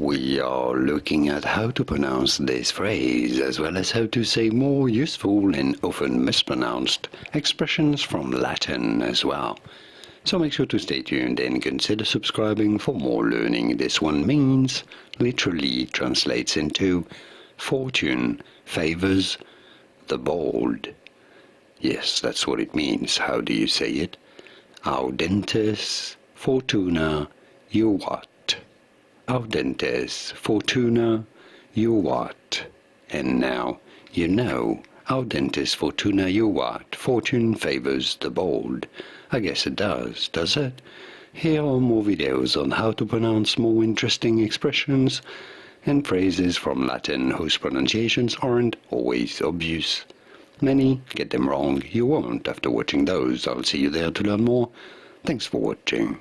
We are looking at how to pronounce this phrase, as well as how to say more useful and often mispronounced expressions from Latin as well. So make sure to stay tuned and consider subscribing for more learning. This one means, literally translates into, fortune favors the bold. Yes, that's what it means. How do you say it? Audentes Fortuna Juvat. Audentes Fortuna Juvat. And now you know, Audentes Fortuna Juvat. Fortune favors the bold. I guess it does it? Here are more videos on how to pronounce more interesting expressions and phrases from Latin whose pronunciations aren't always obvious. Many get them wrong. You won't after watching those. I'll see you there to learn more. Thanks for watching.